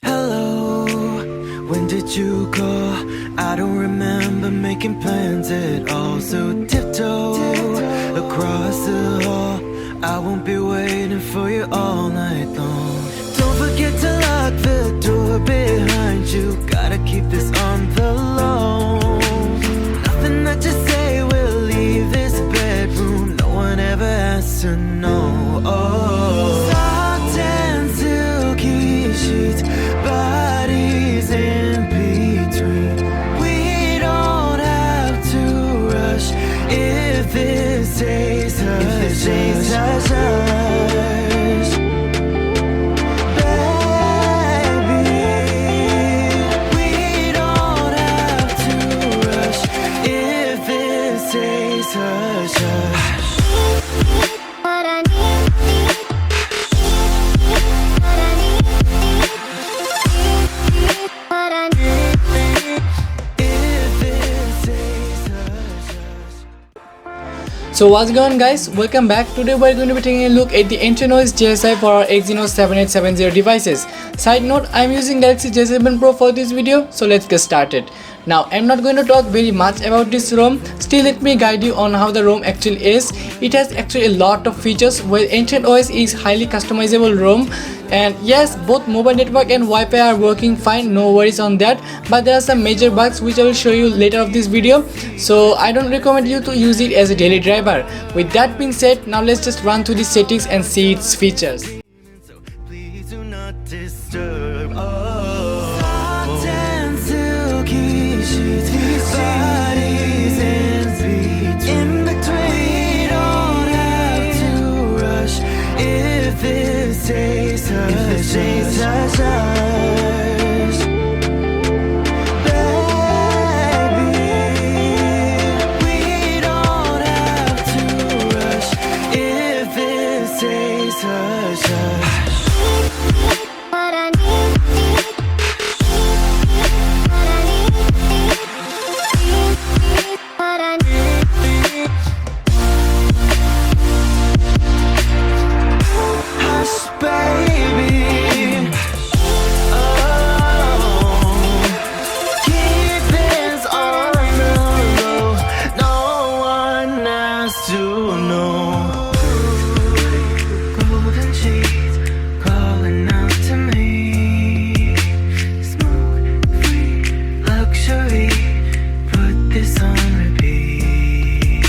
Hello, when did you go? I don't remember making plans at all. So tiptoe across the hall. I won't be waiting for you all night long. Don't forget to lock the door behind you. Gotta keep this on the low. Nothing that you say will leave this bedroom. No one ever has to know. Soft and silky sheets, bodies in between. We don't have to rush if this stays hush, baby. We don't have to rush if this stays hush, hush. So what's going on, guys? Welcome back. Today we're going to be taking a look at the Ancient OS GSI for our Exynos 7870 devices. Side note, I'm using Galaxy J7 Pro for this video, so let's get started. Now, I'm not going to talk very much about this ROM. Still, let me guide you on how the ROM actually is. It has actually a lot of features, while Ancient OS is highly customizable ROM. And yes, both mobile network and Wi-Fi are working fine, no worries on that. But there are some major bugs which I will show you later of this video. So I don't recommend you to use it as a daily driver. With that being said, now let's just run through the settings and see its features. So please do not disturb. Soft and silky sheets, bodies in between. We don't have to rush if it stays hush, hush, hush. Baby, we don't have to rush if it stays hush, hush. Hush, baby. Oh, keep this on the low. No one has to know. Golden sheets calling out to me. Smoke-free luxury. Put this on repeat.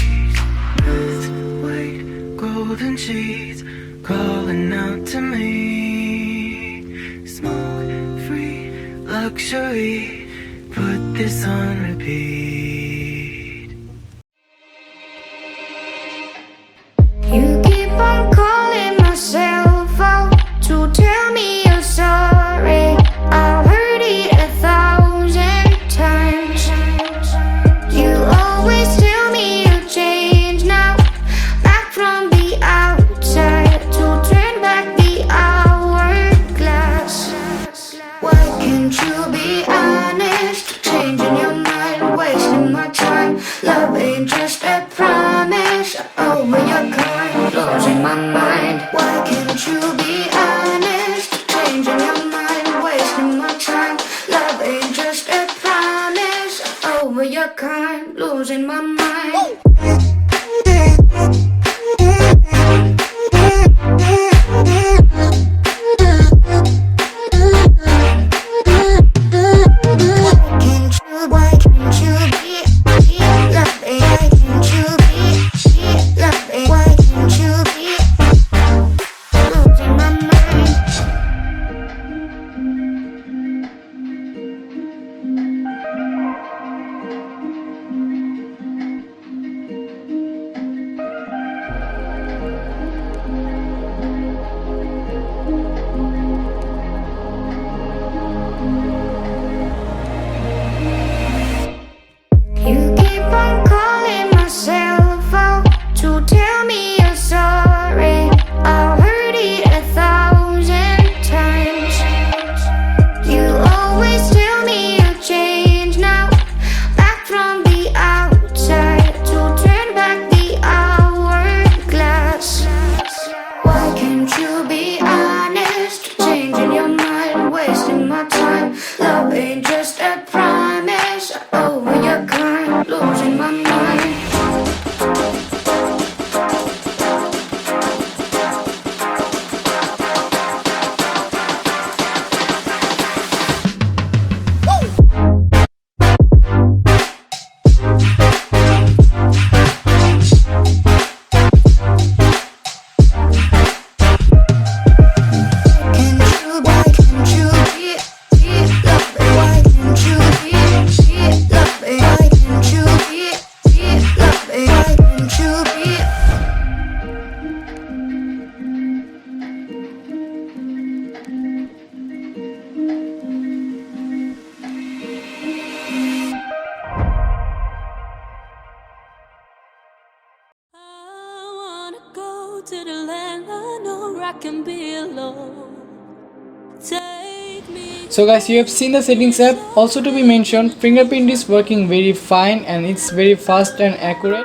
With white golden sheets calling out to me. Smoke-free luxury. Put this on repeat. You keep on calling myself out to tell me you're sorry. I've heard it 1,000 times. You always tell me you changed now. Back from the outside to turn back the hourglass. Why can't you be honest? Changing your mind, wasting my time. Love ain't just a promise. Over your kind, losing my mind. Why can't you be honest? Changing your mind, wasting my time. Love ain't just a promise. Over your kind, losing my mind. Why can't you be loving? Why can't you be loving? Why can't you be losing my mind? ain't just a promise. Over your kind, losing my mind. To the land I know I can be alone. Take me. So guys, you have seen the settings app. Also to be mentioned, fingerprint is working very fine and it's very fast and accurate.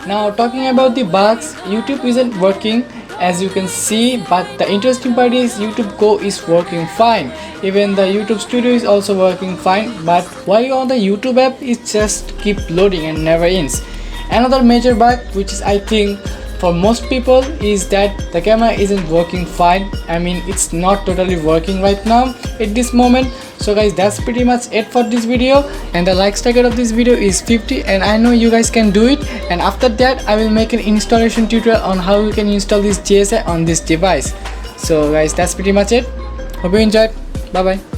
Now talking about the bugs, YouTube isn't working as you can see, but the interesting part is YouTube Go is working fine. Even the YouTube Studio is also working fine, but while you're on the YouTube app, it just keep loading and never ends. Another major bug, which is I think for most people, is that the camera isn't working fine. I mean, it's not totally working right now at this moment. So guys, that's pretty much it for this video, and the likes target of this video is 50, and I know you guys can do it. And after that I will make an installation tutorial on how you can install this GSI on this device. So guys, that's pretty much it. Hope you enjoyed. Bye bye.